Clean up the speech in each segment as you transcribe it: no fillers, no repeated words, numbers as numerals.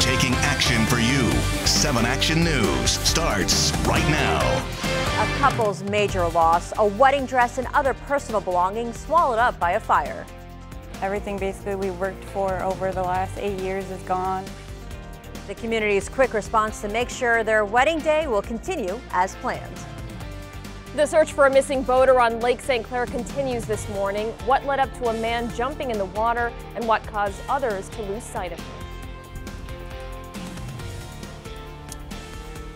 taking action for you. 7 Action News starts right now. A couple's major loss, a wedding dress and other personal belongings swallowed up by a fire. Everything basically we worked for over the last 8 years is gone. The community's quick response to make sure their wedding day will continue as planned. The search for a missing boater on Lake St. Clair continues this morning. What led up to a man jumping in the water and what caused others to lose sight of him?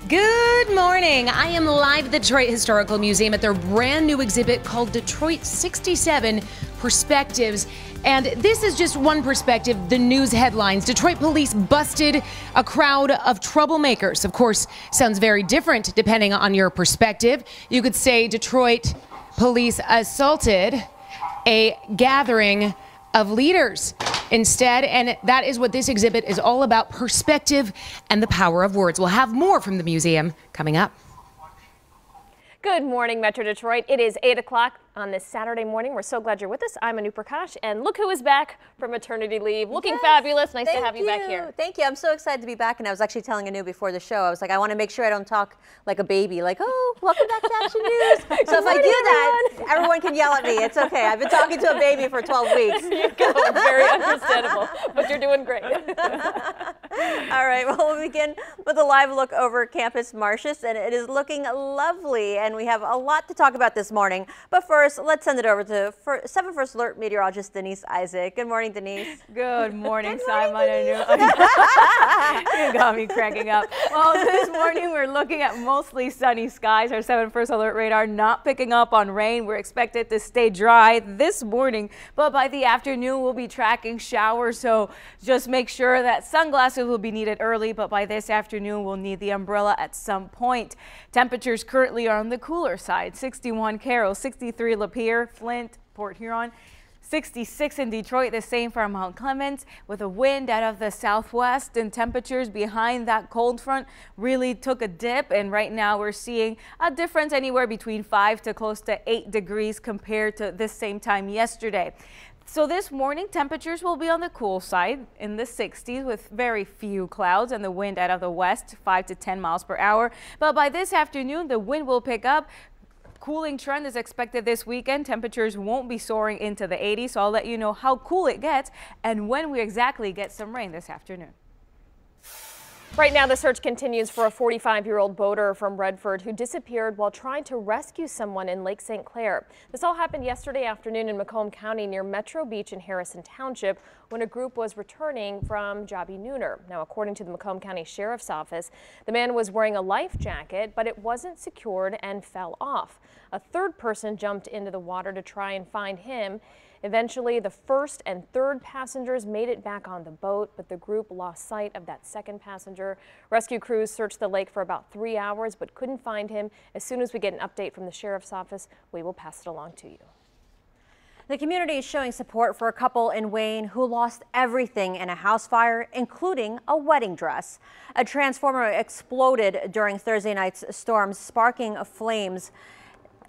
Good morning. I am live at the Detroit Historical Museum at their brand new exhibit called Detroit 67 Perspectives. And this is just one perspective, the news headlines. Detroit police busted a crowd of troublemakers. Of course, sounds very different depending on your perspective. You could say Detroit police assaulted a gathering of leaders instead, and that is what this exhibit is all about, perspective and the power of words. We'll have more from the museum coming up. Good morning, Metro Detroit. It is 8 o'clock on this Saturday morning. We're so glad you're with us. I'm Anu Prakash, and look who is back from maternity leave. Looking fabulous. Nice to have you back here. Thank you. I'm so excited to be back, and I was actually telling Anu before the show, I was like, I want to make sure I don't talk like a baby, like, oh, welcome back to Action News. So if I do that, everyone can yell at me. It's okay. I've been talking to a baby for 12 weeks. There you go. Very understandable, but you're doing great. All right, well, we'll begin with a live look over Campus Martius, and it is looking lovely, and we have a lot to talk about this morning. But first, let's send it over to 7 First Alert meteorologist Denise Isaac. Good morning, Denise. Good morning, Simon. Denise. You got me cracking up. Well, this morning we're looking at mostly sunny skies. Our 7 First Alert radar not picking up on rain. We're expected to stay dry this morning, but by the afternoon we'll be tracking showers. So just make sure that sunglasses will be needed early, but by this afternoon we'll need the umbrella at some point. Temperatures currently are on the cooler side. 61 Carroll, 63 Lapeer, Flint, Port Huron, 66 in Detroit, the same for Mount Clemens, with a wind out of the southwest, and temperatures behind that cold front really took a dip, and right now we're seeing a difference anywhere between 5 to close to 8 degrees compared to this same time yesterday. So this morning, temperatures will be on the cool side in the 60s with very few clouds and the wind out of the west, 5 to 10 miles per hour. But by this afternoon, the wind will pick up. Cooling trend is expected this weekend. Temperatures won't be soaring into the 80s, so I'll let you know how cool it gets and when we exactly get some rain this afternoon. Right now, the search continues for a 45-year-old boater from Redford who disappeared while trying to rescue someone in Lake St. Clair. This all happened yesterday afternoon in Macomb County near Metro Beach in Harrison Township when a group was returning from Jobby Nooner. Now, according to the Macomb County Sheriff's Office, the man was wearing a life jacket, but it wasn't secured and fell off. A third person jumped into the water to try and find him. Eventually, the first and third passengers made it back on the boat, but the group lost sight of that second passenger. Rescue crews searched the lake for about 3 hours, but couldn't find him. As soon as we get an update from the sheriff's office, we will pass it along to you. The community is showing support for a couple in Wayne who lost everything in a house fire, including a wedding dress. A transformer exploded during Thursday night's storm, sparking flames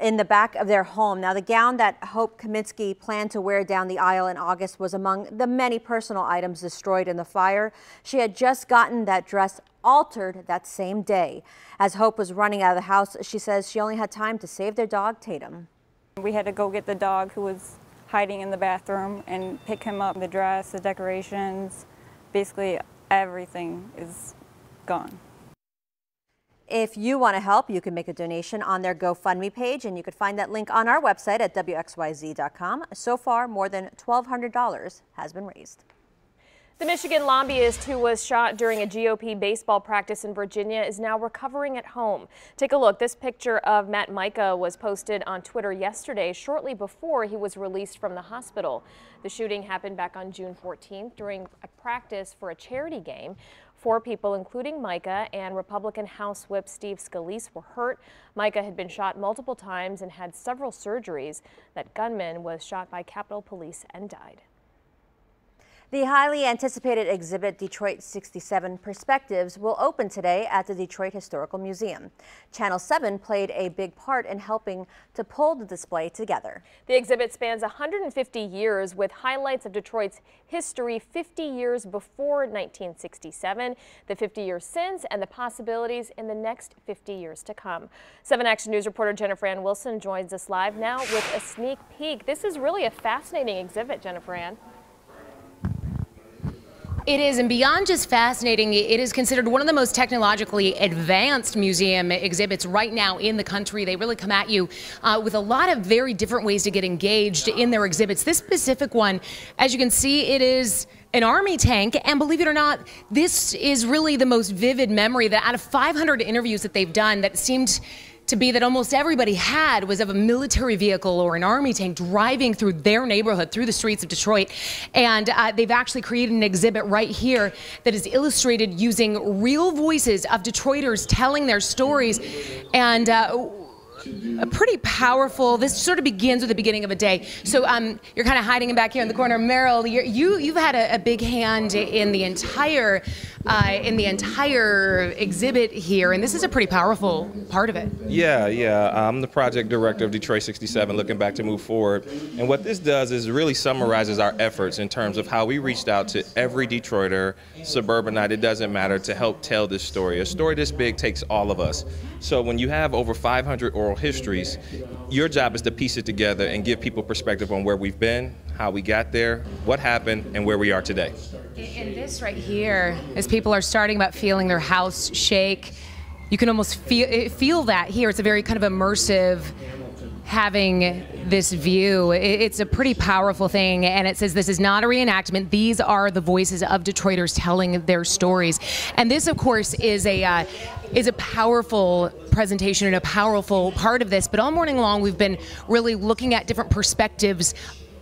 in the back of their home. Now, the gown that Hope Kaminsky planned to wear down the aisle in August was among the many personal items destroyed in the fire. She had just gotten that dress altered that same day. As Hope was running out of the house, she says she only had time to save their dog, Tatum. We had to go get the dog who was hiding in the bathroom and pick him up. The dress, the decorations, basically everything is gone. If you want to help, you can make a donation on their GoFundMe page, and you can find that link on our website at WXYZ.com. So far, more than $1,200 has been raised. The Michigan lobbyist who was shot during a GOP baseball practice in Virginia is now recovering at home. Take a look. This picture of Matt Micah was posted on Twitter yesterday, shortly before he was released from the hospital. The shooting happened back on June 14th during a practice for a charity game. 4 people, including Micah and Republican House Whip Steve Scalise, were hurt. Micah had been shot multiple times and had several surgeries. That gunman was shot by Capitol Police and died. The highly anticipated exhibit Detroit 67 Perspectives will open today at the Detroit Historical Museum. Channel 7 played a big part in helping to pull the display together. The exhibit spans 150 years with highlights of Detroit's history 50 years before 1967, the 50 years since, and the possibilities in the next 50 years to come. 7 Action News reporter Jennifer Ann Wilson joins us live now with a sneak peek. This is really a fascinating exhibit, Jennifer Ann. It is, and beyond just fascinating, it is considered one of the most technologically advanced museum exhibits right now in the country. They really come at you with a lot of very different ways to get engaged in their exhibits. This specific one, as you can see, it is an army tank, and believe it or not, this is really the most vivid memory that out of 500 interviews that they've done, that seemed to be that almost everybody had was of a military vehicle or an army tank driving through their neighborhood, through the streets of Detroit. And they've actually created an exhibit right here that is illustrated using real voices of Detroiters telling their stories. And a pretty powerful, this sort of begins with the beginning of a day. So you're kind of hiding back here in the corner. Meryl, you've had a big hand in the entire exhibit here, and this is a pretty powerful part of it. Yeah. I'm the project director of Detroit 67, looking back to move forward. And what this does is really summarizes our efforts in terms of how we reached out to every Detroiter, suburbanite, it doesn't matter, to help tell this story. A story this big takes all of us. So when you have over 500 oral histories, your job is to piece it together and give people perspective on where we've been, how we got there, what happened, and where we are today. And this right here, as people are starting about feeling their house shake, you can almost feel that here. It's a very kind of immersive having this view. It's a pretty powerful thing, and it says this is not a reenactment. These are the voices of Detroiters telling their stories. And this, of course, is a powerful presentation and a powerful part of this. But all morning long, we've been really looking at different perspectives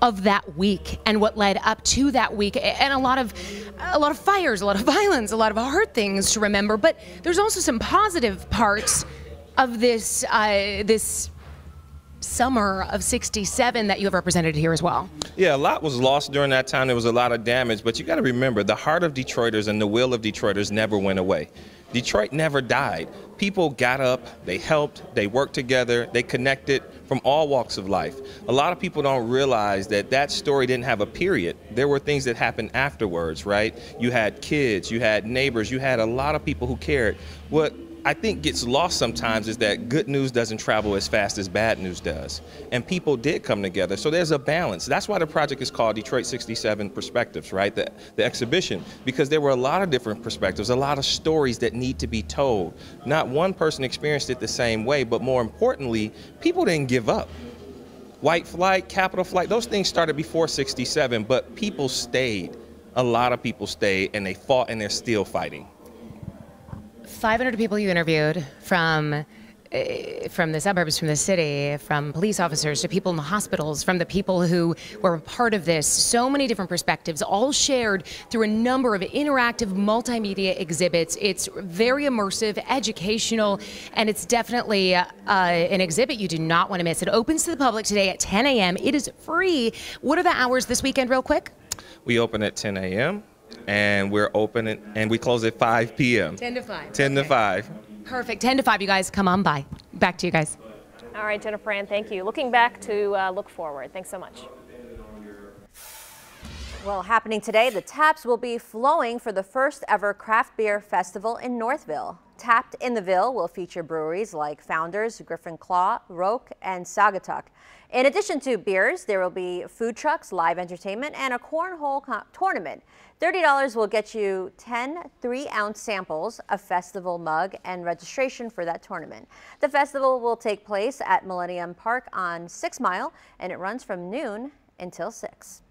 of that week and what led up to that week, and a lot of fires, a lot of violence, a lot of hard things to remember. But there's also some positive parts of this this summer of 67 that you have represented here as well. Yeah, a lot was lost during that time. There was a lot of damage, but you got to remember, the heart of Detroiters and the will of Detroiters never went away. Detroit never died. People got up, they helped, they worked together, they connected from all walks of life. A lot of people don't realize that that story didn't have a period. There were things that happened afterwards, right? You had kids, you had neighbors, you had a lot of people who cared. What I think gets lost sometimes is that good news doesn't travel as fast as bad news does. And people did come together. So there's a balance. That's why the project is called Detroit 67 Perspectives, right? The exhibition, because there were a lot of different perspectives, a lot of stories that need to be told. Not one person experienced it the same way, but more importantly, people didn't give up. White flight, Capitol flight, those things started before 67, but people stayed. A lot of people stayed, and they fought, and they're still fighting. 500 people you interviewed from the suburbs, from the city, from police officers to people in the hospitals, from the people who were a part of this. So many different perspectives, all shared through a number of interactive multimedia exhibits. It's very immersive, educational, and it's definitely an exhibit you do not want to miss. It opens to the public today at 10 a.m. It is free. What are the hours this weekend, real quick? We open at 10 a.m. and we're open and we close at 5 p.m. 10 to 5. 10 to 5. Perfect. 10 to 5, you guys. Come on by. Back to you guys. All right, Jennifer Ann, thank you. Looking back to look forward. Thanks so much. Well, happening today, the taps will be flowing for the first ever craft beer festival in Northville. Tapped in the Ville will feature breweries like Founders, Griffin Claw, Roke, and Saugatuck. In addition to beers, there will be food trucks, live entertainment, and a cornhole tournament. $30 will get you 10 3-ounce samples, a festival mug, and registration for that tournament. The festival will take place at Millennium Park on 6 Mile, and it runs from noon until 6.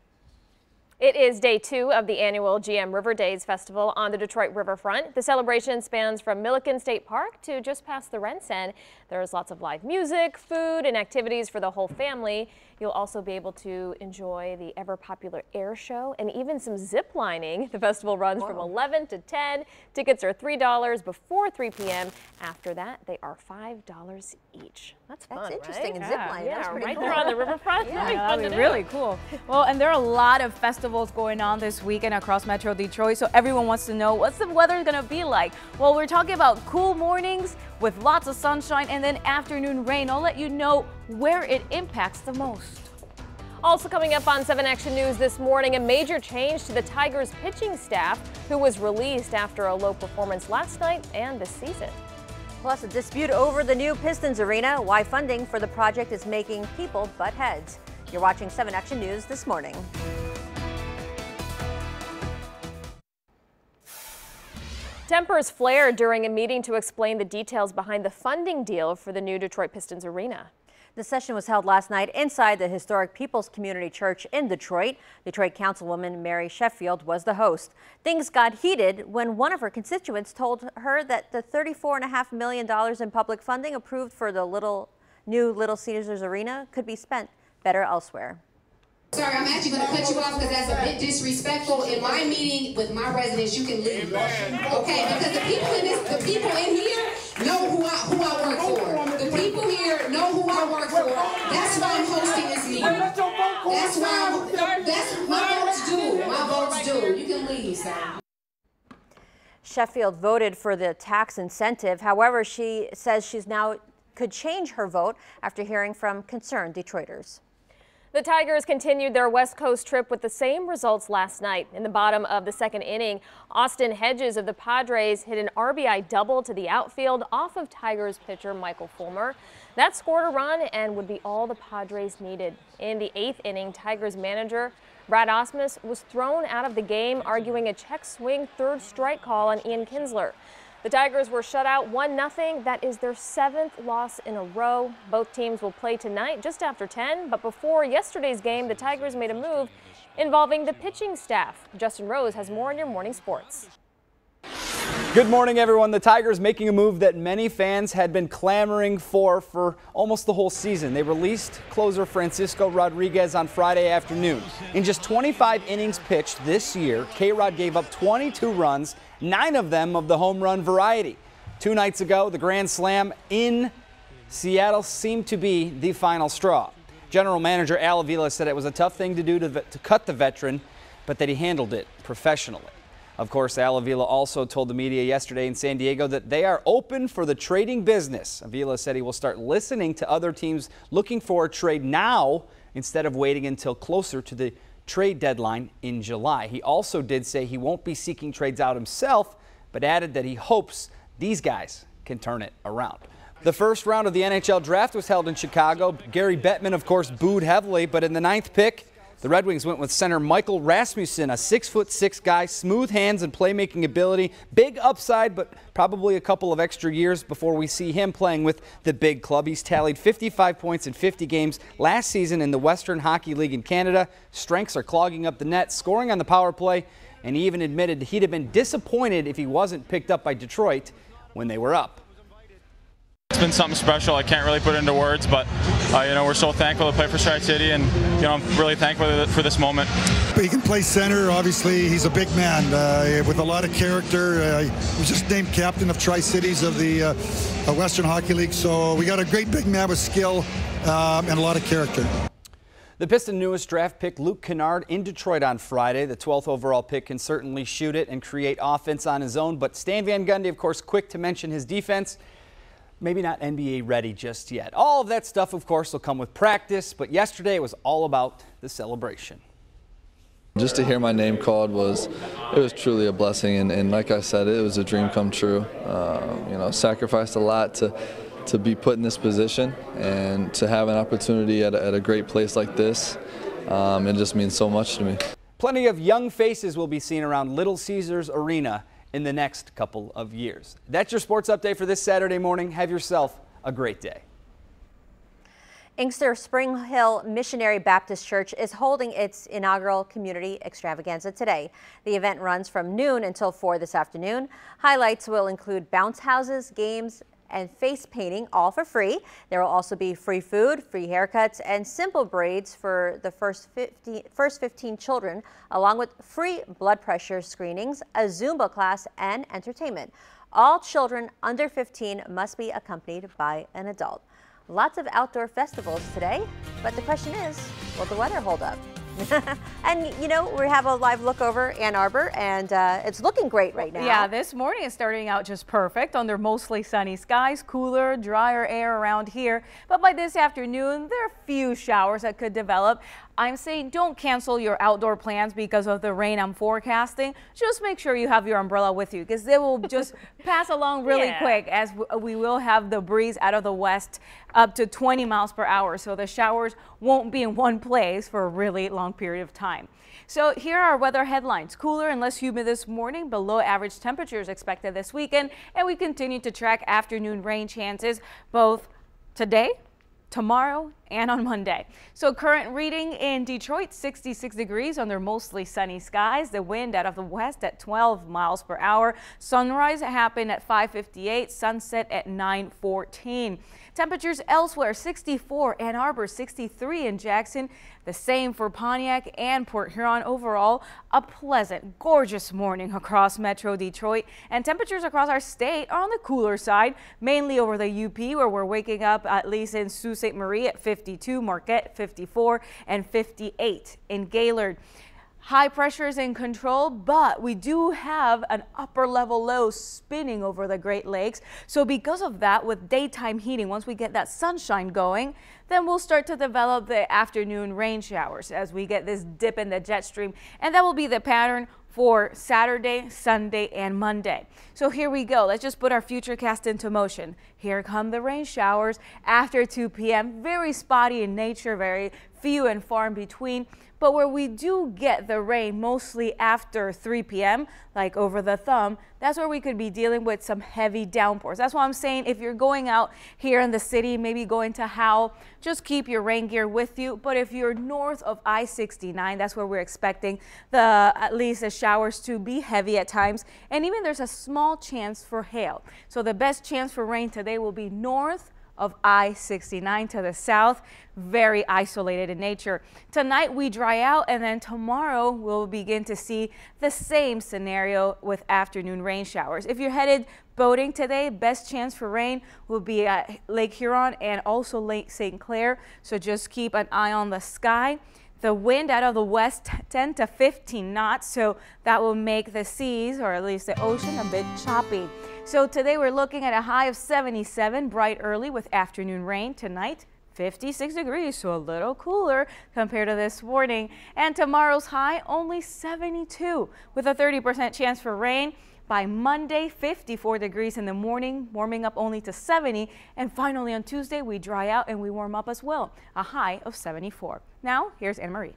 It is day 2 of the annual GM River Days Festival on the Detroit riverfront. The celebration spans from Milliken State Park to just past the Rensen. There's lots of live music, food, and activities for the whole family. You'll also be able to enjoy the ever-popular air show and even some zip lining. The festival runs from 11 to 10. Tickets are $3 before 3 p.m. After that, they are $5 each. That's fun, That's interesting. right? And zip lining. Yeah, That's pretty right cool. there on the riverfront. Yeah, that'd be really cool. Well, and there are a lot of festival festivals going on this weekend across Metro Detroit, so everyone wants to know what's the weather going to be like. Well, we're talking about cool mornings with lots of sunshine and then afternoon rain. I'll let you know where it impacts the most. Also coming up on 7 Action News this morning, a major change to the Tigers pitching staff, who was released after a low performance last night and this season. Plus, a dispute over the new Pistons arena, why funding for the project is making people butt heads. You're watching 7 Action News this morning. Tempers flared during a meeting to explain the details behind the funding deal for the new Detroit Pistons arena. The session was held last night inside the historic People's Community Church in Detroit. Detroit Councilwoman Mary Sheffield was the host. Things got heated when one of her constituents told her that the $34.5 million in public funding approved for the new Little Caesars Arena could be spent better elsewhere. Sorry, I'm actually going to cut you off because that's a bit disrespectful. In my meeting with my residents, you can leave. Okay, because the people in here know who I work for. The people here know who I work for. That's why I'm hosting this meeting. That's my votes do. My votes do. You can leave, sir. Sheffield voted for the tax incentive. However, she says she's now could change her vote after hearing from concerned Detroiters. The Tigers continued their West Coast trip with the same results last night. In the bottom of the second inning, Austin Hedges of the Padres hit an RBI double to the outfield off of Tigers pitcher Michael Fulmer. That scored a run and would be all the Padres needed. In the 8th inning, Tigers manager Brad Osmus was thrown out of the game, arguing a check swing third strike call on Ian Kinsler. The Tigers were shut out 1-0. That is their 7th loss in a row. Both teams will play tonight just after 10. But before yesterday's game, the Tigers made a move involving the pitching staff. Justin Rose has more in your morning sports. Good morning, everyone. The Tigers making a move that many fans had been clamoring for almost the whole season. They released closer Francisco Rodriguez on Friday afternoon. In just 25 innings pitched this year, K-Rod gave up 22 runs, 9 of them of the home run variety. 2 nights ago, the grand slam in Seattle seemed to be the final straw. General manager Al Avila said it was a tough thing to do to cut the veteran, but that he handled it professionally. Of course, Al Avila also told the media yesterday in San Diego that they are open for the trading business. Avila said he will start listening to other teams looking for a trade now instead of waiting until closer to the trade deadline in July. He also did say he won't be seeking trades out himself, but added that he hopes these guys can turn it around. The first round of the NHL draft was held in Chicago. Gary Bettman, of course, booed heavily, but in the 9th pick, the Red Wings went with center Michael Rasmussen, a 6'6" guy, smooth hands and playmaking ability, big upside, but probably a couple of extra years before we see him playing with the big club. He's tallied 55 points in 50 games last season in the Western Hockey League in Canada. Strengths are clogging up the net, scoring on the power play, and he even admitted he'd have been disappointed if he wasn't picked up by Detroit when they were up. It's been something special. I can't really put it into words, but we're so thankful to play for Tri-City, and I'm really thankful for this moment. He can play center. Obviously, he's a big man with a lot of character. He was just named captain of Tri-Cities of the Western Hockey League, so we got a great big man with skill and a lot of character. The Pistons' newest draft pick, Luke Kennard, in Detroit on Friday. The 12th overall pick can certainly shoot it and create offense on his own, but Stan Van Gundy, of course, quick to mention his defense. Maybe not NBA ready just yet. All of that stuff, of course, will come with practice, but yesterday it was all about the celebration. Just to hear my name called was truly a blessing, and like I said, it was a dream come true. Sacrificed a lot to be put in this position and to have an opportunity at a great place like this. It just means so much to me. Plenty of young faces will be seen around Little Caesars Arena in the next couple of years. That's your sports update for this Saturday morning. Have yourself a great day. Inkster Spring Hill Missionary Baptist Church is holding its inaugural community extravaganza today. The event runs from noon until 4 this afternoon. Highlights will include bounce houses, games, and face painting, all for free. There will also be free food, free haircuts, and simple braids for the first 15 children, along with free blood pressure screenings, a Zumba class, and entertainment. All children under 15 must be accompanied by an adult. Lots of outdoor festivals today, but the question is, will the weather hold up? And you know, we have a live look over Ann Arbor, and it's looking great right now. Yeah, this morning is starting out just perfect under mostly sunny skies, cooler, drier air around here. But by this afternoon, there are a few showers that could develop. I'm saying don't cancel your outdoor plans because of the rain I'm forecasting. Just make sure you have your umbrella with you, because they will just pass along really quick, as we will have the breeze out of the west up to 20 miles per hour. So the showers won't be in one place for a really long period of time. So here are our weather headlines. Cooler and less humid this morning, below average temperatures expected this weekend, and we continue to track afternoon rain chances both today, tomorrow, and on Monday. So current reading in Detroit, 66 degrees under mostly sunny skies. The wind out of the west at 12 miles per hour. Sunrise happened at 5:58, sunset at 9:14. Temperatures elsewhere, 64 Ann Arbor, 63 in Jackson, the same for Pontiac and Port Huron. Overall, a pleasant, gorgeous morning across Metro Detroit, and temperatures across our state are on the cooler side, mainly over the UP, where we're waking up at least in Sault Ste. Marie at 52, Marquette 54, and 58 in Gaylord. High pressure is in control, but we do have an upper level low spinning over the Great Lakes. So because of that, with daytime heating, once we get that sunshine going, then we'll start to develop the afternoon rain showers as we get this dip in the jet stream. And that will be the pattern for Saturday, Sunday, and Monday. So here we go. Let's just put our futurecast into motion. Here come the rain showers after 2 p.m. Very spotty in nature, very few and far in between. But where we do get the rain mostly after 3 p.m., like over the thumb, that's where we could be dealing with some heavy downpours. That's why I'm saying if you're going out here in the city, maybe going to Howell, just keep your rain gear with you. But if you're north of I-69, that's where we're expecting at least the showers to be heavy at times. And even there's a small chance for hail. So the best chance for rain today will be north of I-69 to the south, very isolated in nature. Tonight we dry out, and then tomorrow we'll begin to see the same scenario with afternoon rain showers. If you're headed boating today, best chance for rain will be at Lake Huron and also Lake St. Clair, so just keep an eye on the sky. The wind out of the west 10 to 15 knots, so that will make the seas, or at least the ocean, a bit choppy. So today we're looking at a high of 77, bright early with afternoon rain. Tonight, 56 degrees, so a little cooler compared to this morning. And tomorrow's high, only 72, with a 30% chance for rain. By Monday, 54 degrees in the morning, warming up only to 70. And finally on Tuesday, we dry out and we warm up as well, a high of 74. Now, here's Anne Marie.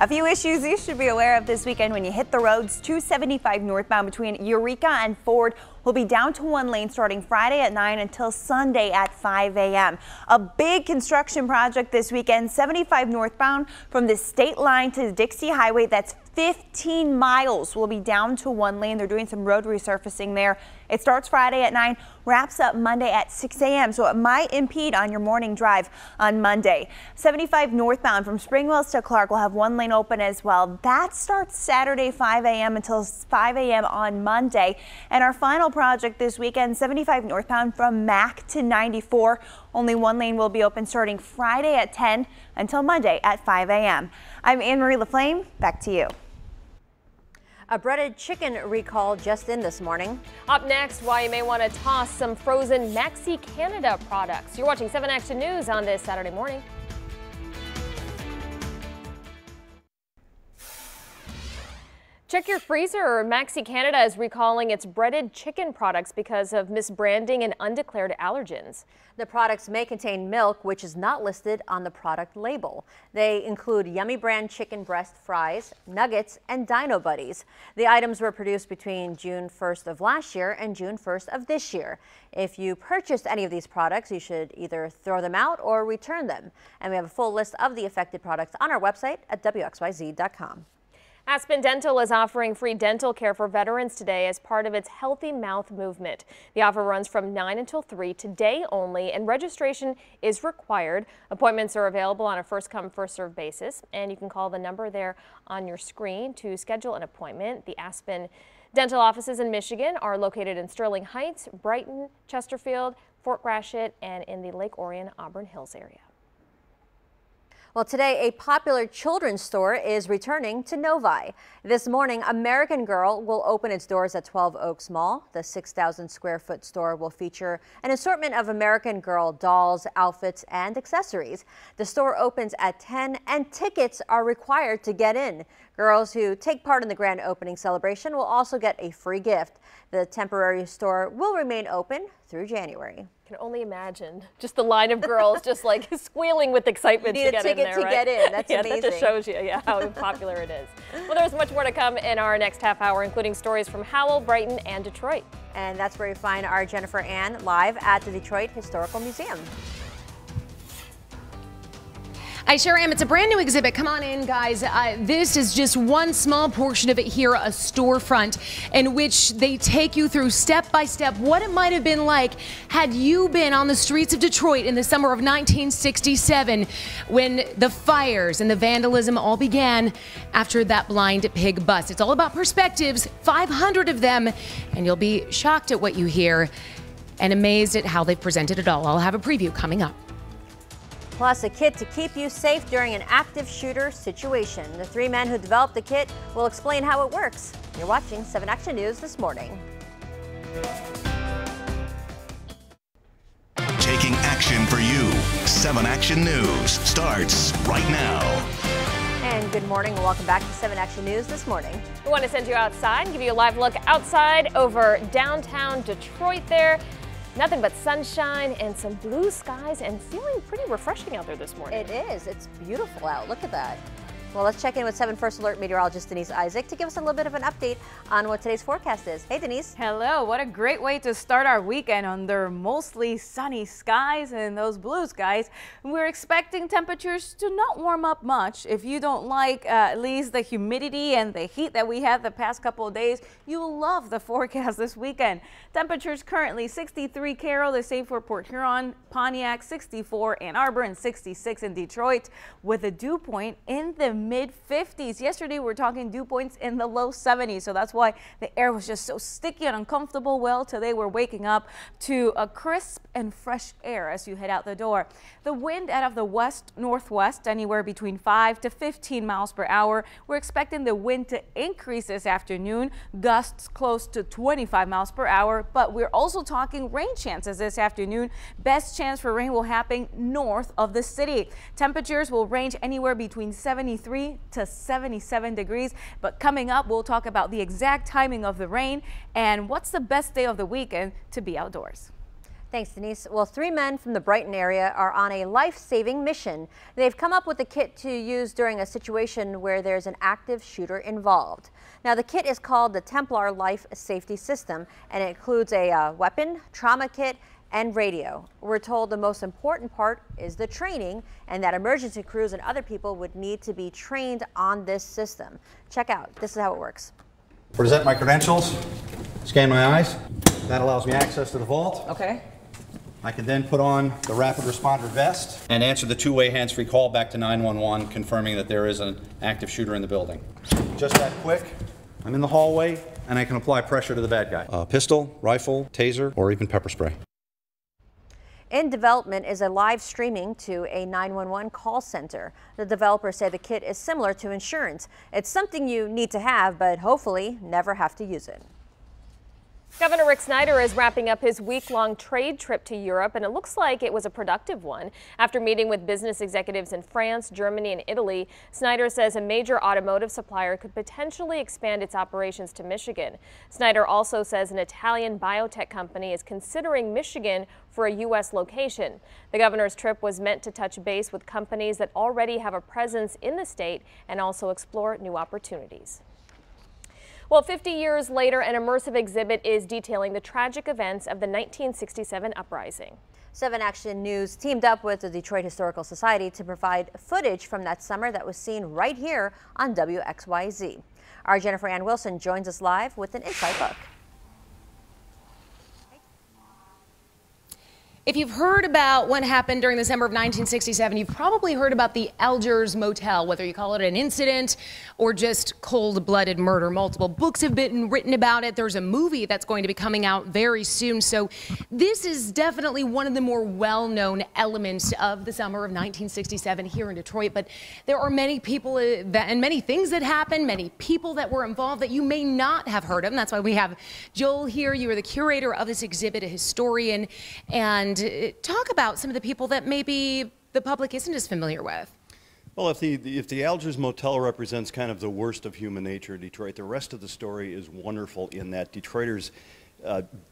A few issues you should be aware of this weekend when you hit the roads. 275 northbound between Eureka and Ford will be down to 1 lane starting Friday at 9 until Sunday at 5 a.m. A big construction project this weekend. 75 northbound from the state line to the Dixie Highway. That's 15 miles will be down to 1 lane. They're doing some road resurfacing there. It starts Friday at 9, wraps up Monday at 6 a.m. So it might impede on your morning drive on Monday. 75 northbound from Springwells to Clark will have 1 lane open as well. That starts Saturday 5 a.m. until 5 a.m. on Monday. And our final project this weekend, 75 northbound from Mac to 94. Only 1 lane will be open starting Friday at 10 until Monday at 5 a.m. I'm Anne Marie LaFlame. Back to you. A breaded chicken recall just in this morning. Up next, why you may want to toss some frozen Maxi Canada products. You're watching 7 Action News on this Saturday morning. Check your freezer. Maxi Canada is recalling its breaded chicken products because of misbranding and undeclared allergens. The products may contain milk, which is not listed on the product label. They include Yummy brand chicken breast fries, nuggets, and Dino Buddies. The items were produced between June 1st of last year and June 1st of this year. If you purchased any of these products, you should either throw them out or return them. And we have a full list of the affected products on our website at WXYZ.com. Aspen Dental is offering free dental care for veterans today as part of its Healthy Mouth movement. The offer runs from 9 until 3 today only, and registration is required. Appointments are available on a first-come, first-served basis, and you can call the number there on your screen to schedule an appointment. The Aspen Dental offices in Michigan are located in Sterling Heights, Brighton, Chesterfield, Fort Gratiot, and in the Lake Orion, Auburn Hills area. Well, today a popular children's store is returning to Novi. This morning, American Girl will open its doors at 12 Oaks Mall. The 6,000 square foot store will feature an assortment of American Girl dolls, outfits, and accessories. The store opens at 10 and tickets are required to get in. Girls who take part in the grand opening celebration will also get a free gift. The temporary store will remain open through January. I can only imagine just the line of girls just like squealing with excitement to get in there, right? Get in. That's yeah, amazing. That just shows you how popular it is. Well, there's much more to come in our next half hour, including stories from Howell, Brighton, and Detroit. And that's where you find our Jennifer Ann live at the Detroit Historical Museum. I sure am. It's a brand new exhibit. Come on in, guys. This is just one small portion of it here, a storefront in which they take you through step by step what it might have been like had you been on the streets of Detroit in the summer of 1967 when the fires and the vandalism all began after that blind pig bust. It's all about perspectives, 500 of them, and you'll be shocked at what you hear and amazed at how they've presented it all. I'll have a preview coming up. Plus a kit to keep you safe during an active shooter situation. The three men who developed the kit will explain how it works. You're watching 7 Action News this morning. Taking action for you. 7 Action News starts right now. And good morning and welcome back to 7 Action News this morning. We want to send you outside and give you a live look outside over downtown Detroit there. Nothing but sunshine and some blue skies and feeling pretty refreshing out there this morning. It is. It's beautiful out. Look at that. Well, let's check in with 7 First Alert meteorologist Denise Isaac to give us a little bit of an update on what today's forecast is. Hey, Denise. Hello. What a great way to start our weekend under mostly sunny skies and those blue skies. We're expecting temperatures to not warm up much. If you don't like at least the humidity and the heat that we had the past couple of days, you'll love the forecast this weekend. Temperatures currently 63 Carroll, the same for Port Huron, Pontiac, 64 Ann Arbor, and 66 in Detroit, with a dew point in the mid-50s. Yesterday we were talking dew points in the low 70s, so that's why the air was just so sticky and uncomfortable. Well, today we're waking up to a crisp and fresh air as you head out the door. The wind out of the west-northwest, anywhere between 5 to 15 miles per hour. We're expecting the wind to increase this afternoon, gusts close to 25 miles per hour, but we're also talking rain chances this afternoon. Best chance for rain will happen north of the city. Temperatures will range anywhere between 73 to 77 degrees, but coming up we'll talk about the exact timing of the rain and what's the best day of the weekend to be outdoors. Thanks, Denise. Well, 3 men from the Brighton area are on a life-saving mission. They've come up with a kit to use during a situation where there's an active shooter involved. Now, the kit is called the Templar Life Safety System, and it includes a weapon, trauma kit, and radio. We're told the most important part is the training and that emergency crews and other people would need to be trained on this system. Check out, this is how it works. Present my credentials, scan my eyes. That allows me access to the vault. Okay. I can then put on the rapid responder vest and answer the two-way hands-free call back to 911 confirming that there is an active shooter in the building. Just that quick. I'm in the hallway and I can apply pressure to the bad guy. Pistol, rifle, taser, or even pepper spray. In development is a live streaming to a 911 call center. The developers say the kit is similar to insurance. It's something you need to have, but hopefully never have to use it. Governor Rick Snyder is wrapping up his week-long trade trip to Europe, and it looks like it was a productive one. After meeting with business executives in France, Germany, and Italy, Snyder says a major automotive supplier could potentially expand its operations to Michigan. Snyder also says an Italian biotech company is considering Michigan for a U.S. location. The governor's trip was meant to touch base with companies that already have a presence in the state and also explore new opportunities. Well, 50 years later, an immersive exhibit is detailing the tragic events of the 1967 uprising. 7 Action News teamed up with the Detroit Historical Society to provide footage from that summer that was seen right here on WXYZ. Our Jennifer Ann Wilson joins us live with an inside look. If you've heard about what happened during the summer of 1967, you've probably heard about the Algiers Motel, whether you call it an incident or just cold-blooded murder. Multiple books have been written about it. There's a movie that's going to be coming out very soon. So this is definitely one of the more well-known elements of the summer of 1967 here in Detroit. But there are many people and many things that happened, many people that were involved that you may not have heard of. And that's why we have Joel here. You are the curator of this exhibit, a historian, and talk about some of the people that maybe the public isn't as familiar with. Well, if the Algiers Motel represents kind of the worst of human nature in Detroit, the rest of the story is wonderful in that Detroiters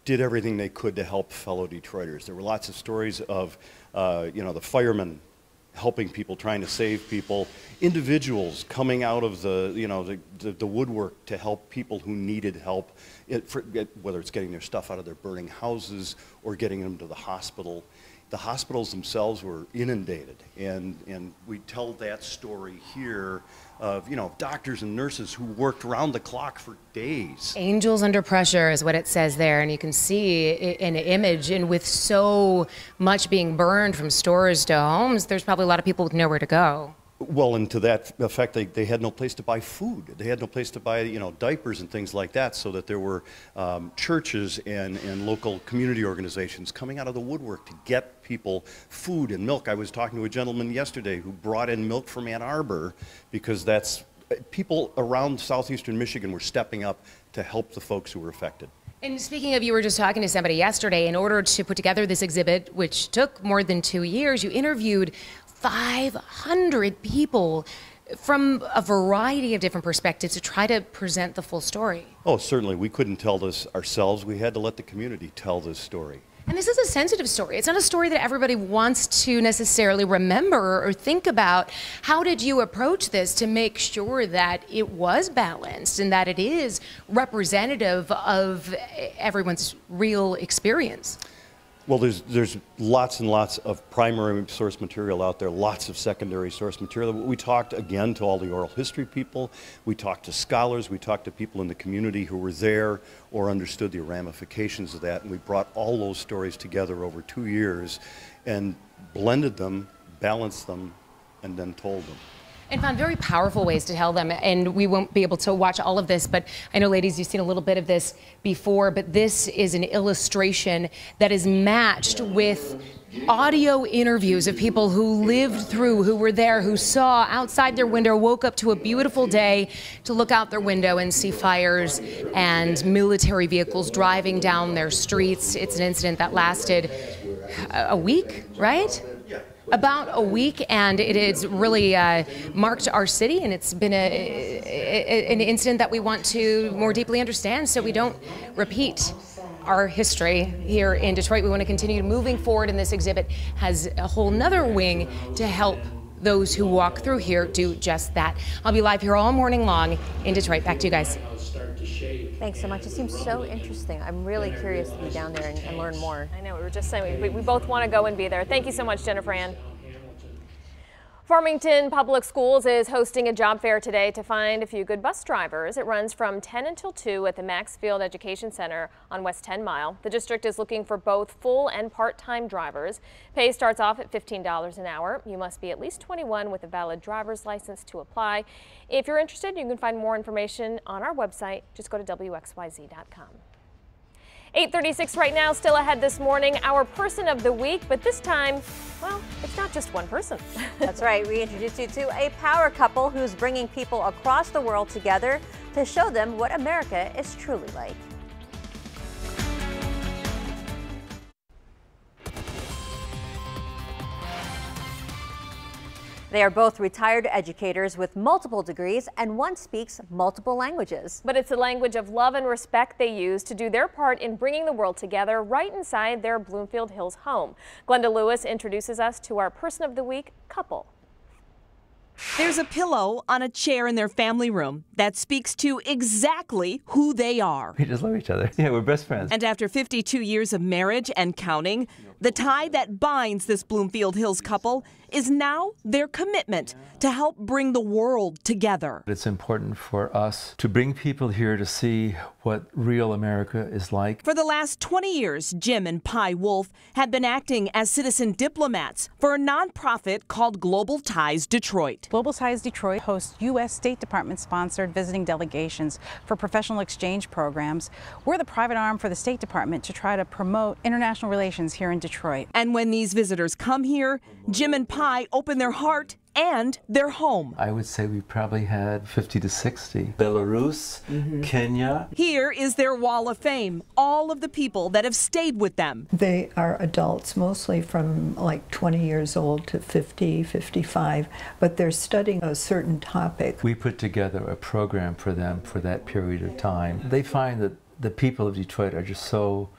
did everything they could to help fellow Detroiters. There were lots of stories of, the firemen helping people, trying to save people, individuals coming out of the woodwork to help people who needed help, whether it's getting their stuff out of their burning houses or getting them to the hospital. The hospitals themselves were inundated, and we tell that story here of, doctors and nurses who worked around the clock for days. Angels under pressure is what it says there, and you can see an image, and with so much being burned from stores to homes, there's probably a lot of people with nowhere to go. Well, and to that effect, they had no place to buy food. They had no place to buy, diapers and things like that, so that there were churches and local community organizations coming out of the woodwork to get people food and milk. I was talking to a gentleman yesterday who brought in milk from Ann Arbor because people around southeastern Michigan were stepping up to help the folks who were affected. And speaking of, you were just talking to somebody yesterday. In order to put together this exhibit, which took more than 2 years, you interviewed 500 people from a variety of different perspectives to try to present the full story. Oh, certainly. We couldn't tell this ourselves. We had to let the community tell this story. And this is a sensitive story. It's not a story that everybody wants to necessarily remember or think about. How did you approach this to make sure that it was balanced and that it is representative of everyone's real experience? Well, there's lots and lots of primary source material out there, lots of secondary source material. We talked again to all the oral history people. We talked to scholars. We talked to people in the community who were there or understood the ramifications of that. And we brought all those stories together over 2 years and blended them, balanced them, and then told them. And found very powerful ways to tell them. And we won't be able to watch all of this, but I know, ladies, you've seen a little bit of this before, but this is an illustration that is matched with audio interviews of people who lived through, who were there, who saw outside their window, woke up to a beautiful day to look out their window and see fires and military vehicles driving down their streets. It's an incident that lasted a week, right? About a week, and it has really marked our city, and it's been an incident that we want to more deeply understand so we don't repeat our history here in Detroit. We want to continue moving forward, and this exhibit has a whole nother wing to help those who walk through here do just that. I'll be live here all morning long in Detroit. Back to you guys. Thanks so much. It seems so interesting. I'm really curious to be down there and learn more. I know, we were just saying we both want to go and be there. Thank you so much, Jennifer Ann. Farmington Public Schools is hosting a job fair today to find a few good bus drivers. It runs from 10 until 2 at the Maxfield Education Center on West 10 Mile. The district is looking for both full and part-time drivers. Pay starts off at $15 an hour. You must be at least 21 with a valid driver's license to apply. If you're interested, you can find more information on our website. Just go to WXYZ.com. 8:36 right now, still ahead this morning, our person of the week, but this time, well, it's not just one person. That's right. We introduce you to a power couple who's bringing people across the world together to show them what America is truly like. They are both retired educators with multiple degrees, and one speaks multiple languages. But it's a language of love and respect they use to do their part in bringing the world together right inside their Bloomfield Hills home. Glenda Lewis introduces us to our Person of the Week couple. There's a pillow on a chair in their family room that speaks to exactly who they are. We just love each other. Yeah, we're best friends. And after 52 years of marriage and counting, The tie that binds this Bloomfield Hills couple is now their commitment to help bring the world together. It's important for us to bring people here to see what real America is like. For the last 20 years, Jim and Pi Wolf have been acting as citizen diplomats for a nonprofit called Global Ties Detroit. Global Ties Detroit hosts U.S. State Department-sponsored visiting delegations for professional exchange programs. We're the private arm for the State Department to try to promote international relations here in Detroit. And when these visitors come here, Jim and Pi open their heart and their home. I would say we probably had 50 to 60. Belarus, Kenya. Here is their wall of fame, all of the people that have stayed with them. They are adults, mostly from like 20 years old to 50, 55, but they're studying a certain topic. We put together a program for them for that period of time. They find that the people of Detroit are just so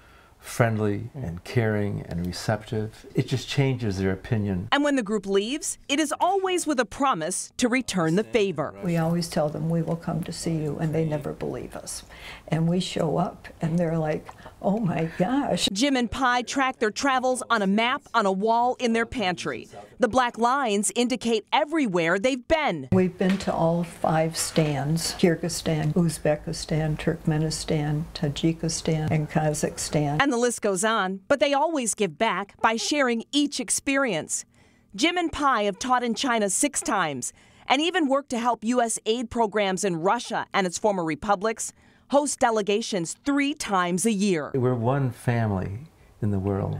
friendly and caring and receptive. It just changes their opinion. And when the group leaves, it is always with a promise to return the favor. We always tell them we will come to see you, and they never believe us. And we show up and they're like, oh my gosh. Jim and Pi track their travels on a map on a wall in their pantry. The black lines indicate everywhere they've been. We've been to all 5 stands: Kyrgyzstan, Uzbekistan, Turkmenistan, Tajikistan, and Kazakhstan. And the list goes on, but they always give back by sharing each experience. Jim and Pi have taught in China 6 times and even worked to help U.S. aid programs in Russia and its former republics, host delegations 3 times a year. We're one family in the world,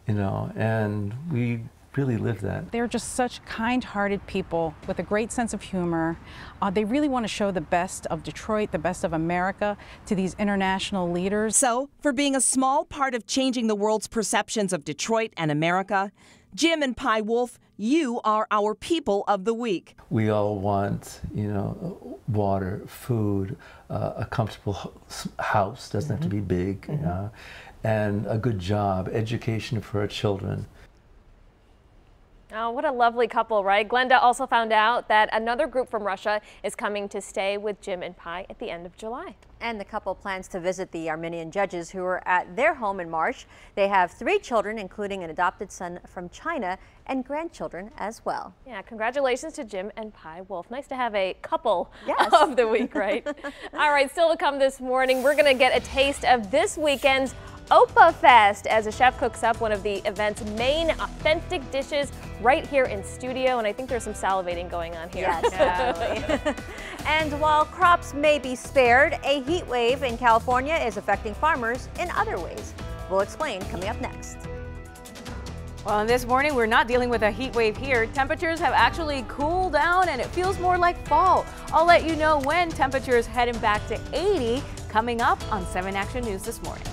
you know, and we really live that. They're just such kind-hearted people with a great sense of humor. They really want to show the best of Detroit, the best of America to these international leaders. So, for being a small part of changing the world's perceptions of Detroit and America, Jim and Pi Wolf, you are our people of the week. We all want, you know, water, food, a comfortable house, doesn't have to be big, and a good job, education for our children. Oh, what a lovely couple, right? Glenda also found out that another group from Russia is coming to stay with Jim and Pi at the end of July. And the couple plans to visit the Armenian judges who are at their home in March. They have 3 children, including an adopted son from China, and grandchildren as well. Yeah, congratulations to Jim and Pi Wolf. Nice to have a couple of the week, right? All right, still to come this morning, we're going to get a taste of this weekend's Opa Fest as a chef cooks up one of the event's main authentic dishes right here in studio, and I think there's some salivating going on here. Yes, and while crops may be spared, a heat wave in California is affecting farmers in other ways. We'll explain coming up next. Well, this morning we're not dealing with a heat wave here. Temperatures have actually cooled down and it feels more like fall. I'll let you know when temperatures heading back to 80 coming up on 7 Action News this morning.